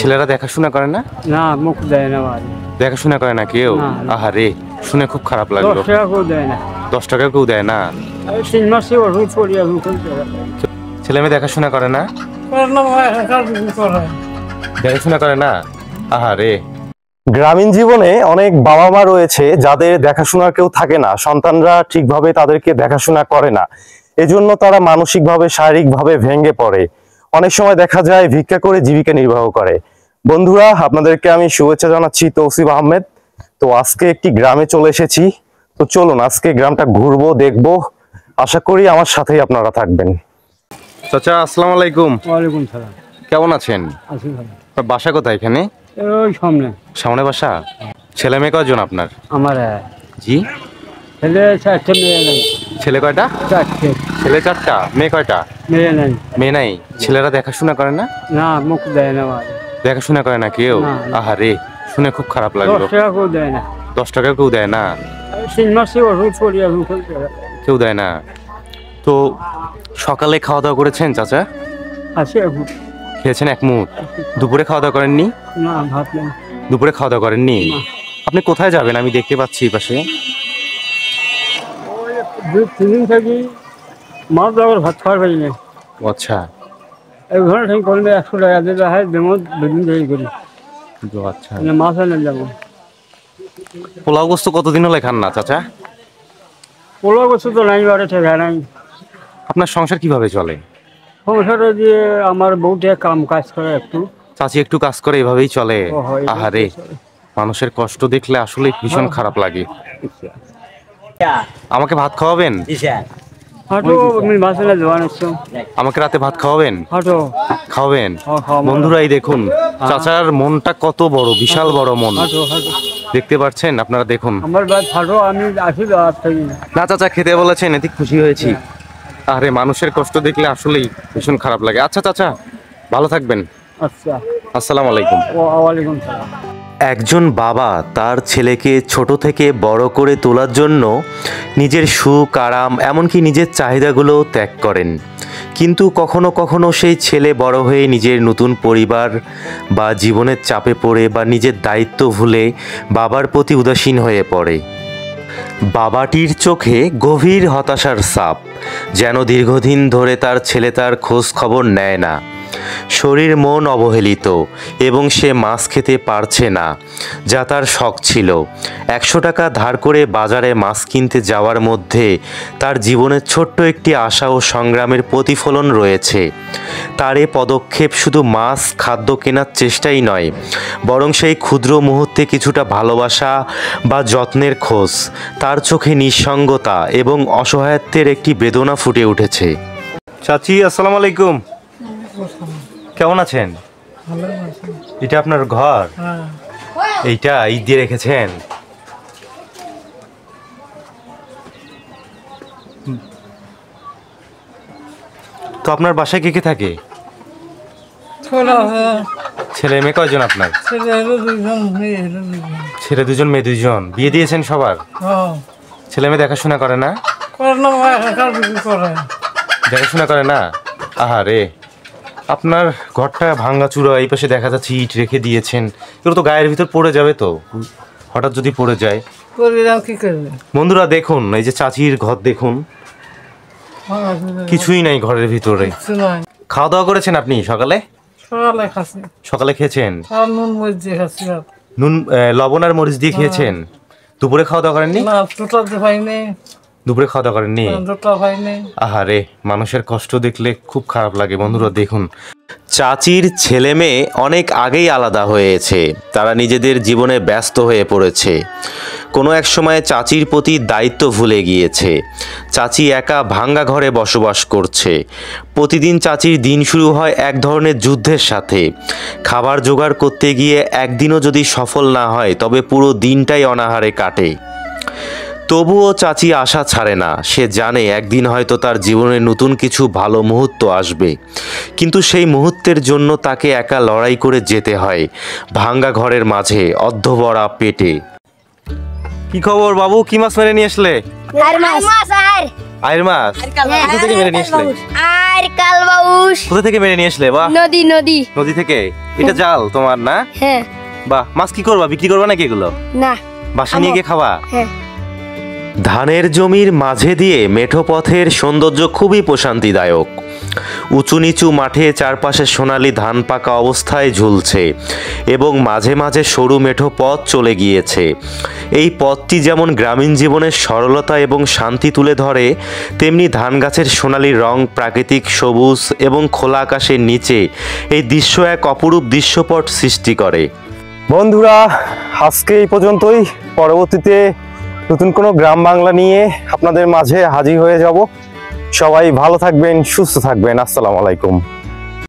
ছেলেরা দেখাশোনা করে না? না, মুখ দেয় না ভাই। দেখাশোনা করে না কেউ? আহারে, শুনে খুব খারাপ লাগলো। 10 টাকা কেউ দেয় না। 10 টাকা কেউ দেয় না? 3 মাসে ওষুধ পড়ি এখন। ছেলে মেয়ে দেখাশোনা করে না? দেখাশোনা করে না? আহারে। গ্রামীণ জীবনে অনেক বাবা মা রয়েছে যাদের দেখাশোনার কেউ থাকে না, সন্তানরা ঠিকভাবে তাদেরকে দেখাশোনা করে না, এজন্য তারা মানসিকভাবে শারীরিকভাবে ভেঙে পড়ে। অনেক সময় দেখা যায় ভিক্ষা করে জীবিকা নির্বাহ করে। বন্ধুরা, আপনাদেরকে আমি শুভেচ্ছা জানাচ্ছি তৌসিফ আহমেদ। তো আজকে একটি গ্রামে চলে এসেছি। তো চলুন আজকে গ্রামটা ঘুরবো, দেখবো। আশা করি আমার সাথেই আপনারা থাকবেন। চাচা, আসসালামু আলাইকুম। ওয়ালাইকুম সালাম। কেমন আছেন? আছি ভালো। আপনার বাসা কোথায়? এখানে ওই সামনে। সামনে বাসা? ছেলে মেয়ে কয়জন আপনার? আমার জি, ছেলে 4টে, মেয়ে নেই। ছেলে কয়টা? 4টে। ছেলে 4টা, মেয়ে কয়টা? মেয়ে নেই। মেয়ে নাই। ছেলেরা দেখাশোনা করে না? না, মুখ দেয় না ভাই। দেখাশোনা করে না কেউ? আহারে, শুনে খুব খারাপ লাগলো। 10 টাকা কেউ দেয় না। 10 টাকা কেউ দেয় না? 3 মাসে ওষুধ পড়ি এখন। কেউ দেয় না। তো সকালে খাওয়া দাওয়া করেছেন চাচা? আছে এখন। খেয়েছেন এক মুঠ? দুপুরে খাওয়া দাওয়া করেননি? না, ভাত নেই। দুপুরে খাওয়া দাওয়া করেননি? আপনি কোথায় যাবেন? আমি দেখতে পাচ্ছি এই পাশে। 2-3 দিন থাকি, মাছ আবার ভাত খাওয়ার পাই না। আচ্ছা, এক ঘন্টা ঠিক করলে 100 টাকা দিতে হয়। দেমো 2 দিন থেকে করি। আচ্ছা। মাছ এনে যাবো। পোলাও গোস্ত কতদিন হলে খান না চাচা? পোলাও গোস্ত তো নাই, বাড়ি থেকে নাই। আপনার সংসার কিভাবে চলে? সংসারে দিয়ে আমার বউটা কাম কাজ করে একটু। চাচি একটু কাজ করে, এভাবেই চলে? ও হয়। আহারে, মানুষের কষ্ট দেখলে আসলে ভীষণ খারাপ লাগে। আমাকে ভাত খাওয়াবেন? হাঁটো, আমি মাছ এনে দেওয়ান। আমাকে রাতে ভাত খাওয়াবেন? হাঁটো। খাওয়াবেন? বন্ধুরা, এই দেখুন চাচার মনটা কত বড়, বিশাল বড় মন। দেখতে পাচ্ছেন আপনারা? দেখুন আমার বাদ হাঁটো, আমি আসি। না চাচা, খেতে বলেছেন, এতে খুশি হয়েছি। আরে, মানুষের কষ্ট দেখলে আসলেই ভীষণ খারাপ লাগে। আচ্ছা চাচা, ভালো থাকবেন। আচ্ছা, আসসালামু আলাইকুম। ওয়ালাইকুম সালাম। একজন বাবা তার ছেলেকে ছোট থেকে বড় করে তোলার জন্য নিজের সুখ, আরাম, এমনকি নিজের চাহিদাগুলো ত্যাগ করেন। কিন্তু কখনো কখনো সেই ছেলে বড় হয়ে নিজের নতুন পরিবার বা জীবনের চাপে পড়ে বা নিজের দায়িত্ব ভুলে বাবার প্রতি উদাসীন হয়ে পড়ে। বাবাটির চোখে গভীর হতাশার ছাপ, যেন দীর্ঘদিন ধরে তার ছেলে তার খোঁজ খবর নেয় না। শরীর মন অবহেলিত এবং সে মাছ খেতে পারছে না, যা তার শখ ছিল। 100 টাকা ধার করে বাজারে মাছ কিনতে যাওয়ার মধ্যে তার জীবনের ছোট্ট একটি আশা ও সংগ্রামের প্রতিফলন রয়েছে। তার এ পদক্ষেপ শুধু মাছ খাদ্য কেনার চেষ্টাই নয়, বরং সেই ক্ষুদ্র মুহূর্তে কিছুটা ভালোবাসা বা যত্নের খোঁজ। তার চোখে নিঃসঙ্গতা এবং অসহায়ত্বের একটি বেদনা ফুটে উঠেছে। চাচি, আসসালামু আলাইকুম। কেমন আছেন? এটা আপনার ঘর? এইটা ইট দিয়ে রেখেছেন? তো আপনার বাসায় কে কে থাকে? ছেলে মেয়ে কয়জন আপনার? ছেলে 2জন, মেয়ে 2জন। বিয়ে দিয়েছেন সবার? ছেলে মেয়ে দেখাশোনা করে না? দেখাশোনা করে না? আহারে, আপনার ঘরটা ভাঙাচুরা, এই পাশে দেখা যাচ্ছে ইট রেখে দিয়েছেন। এগুলো তো গায়ের ভিতর পড়ে যাবে, তো হঠাৎ যদি পড়ে যায়। বন্ধুরা দেখুন, এই যে চাচির ঘর দেখুন, কিছুই নাই ঘরের ভিতরে। খাওয়া দাওয়া করেছেন আপনি সকালে? সকালে খেয়েছেন? নুন, লবণ আর মরিচ দিয়ে খেয়েছেন? দুপুরে খাওয়া দাওয়া করেননি? দুপুরে খাওয়া দাওয়া করেননি? আহারে, মানুষের কষ্ট দেখলে খুব খারাপ লাগে। বন্ধুরা দেখুন, চাচির ছেলে মেয়ে অনেক আগেই আলাদা হয়েছে। তারা নিজেদের জীবনে ব্যস্ত হয়ে পড়েছে। কোনো এক সময় চাচির প্রতি দায়িত্ব ভুলে গিয়েছে। চাচি একা ভাঙ্গা ঘরে বসবাস করছে। প্রতিদিন চাচির দিন শুরু হয় এক ধরনের যুদ্ধের সাথে। খাবার জোগাড় করতে গিয়ে একদিনও যদি সফল না হয়, তবে পুরো দিনটাই অনাহারে কাটে। তবুও চাচি আশা ছাড়ে না। সে জানে একদিন হয়তো তার জীবনে নতুন কিছু ভালো মুহূর্ত আসবে, কিন্তু সেই মুহূর্তের জন্য তাকে একা লড়াই করে যেতে হয়, ভাঙ্গা ঘরের মাঝে, অর্ধভরা পেটে। কি খবর বাবু? কি মাছ মেরে নিয়ে আসলে? আয়ের মাছ। কোথা থেকে মেরে নিয়ে আসলে? মায়ের কালবাউস। কোথা থেকে মেরে নিয়ে আসলে? বাহ, নদী নদী। নদী থেকে। এটা জাল তোমার না? হ্যাঁ। বাহ, মাছ কি করবা, বিক্রি করবা নাকি এগুলো? না, বাসায় নিয়ে গিয়ে খাবা? হ্যাঁ। ধানের জমির মাঝে দিয়ে মেঠো পথের সৌন্দর্য খুবই প্রশান্তিদায়ক। উঁচু নিচু মাঠে চারপাশে সোনালি ধান পাকা অবস্থায় ঝুলছে এবং মাঝে মাঝে সরু মেঠো পথ চলে গিয়েছে। এই পথটি যেমন গ্রামীণ জীবনের সরলতা এবং শান্তি তুলে ধরে, তেমনি ধান গাছের সোনালি রং, প্রাকৃতিক সবুজ এবং খোলা আকাশের নিচে এই দৃশ্য এক অপরূপ দৃশ্যপট সৃষ্টি করে। বন্ধুরা, আজকে এই পর্যন্তই। পরবর্তীতে নতুন কোনো গ্রাম বাংলা নিয়ে আপনাদের মাঝে হাজির হয়ে যাব। সবাই ভালো থাকবেন, সুস্থ থাকবেন। আসসালামু আলাইকুম।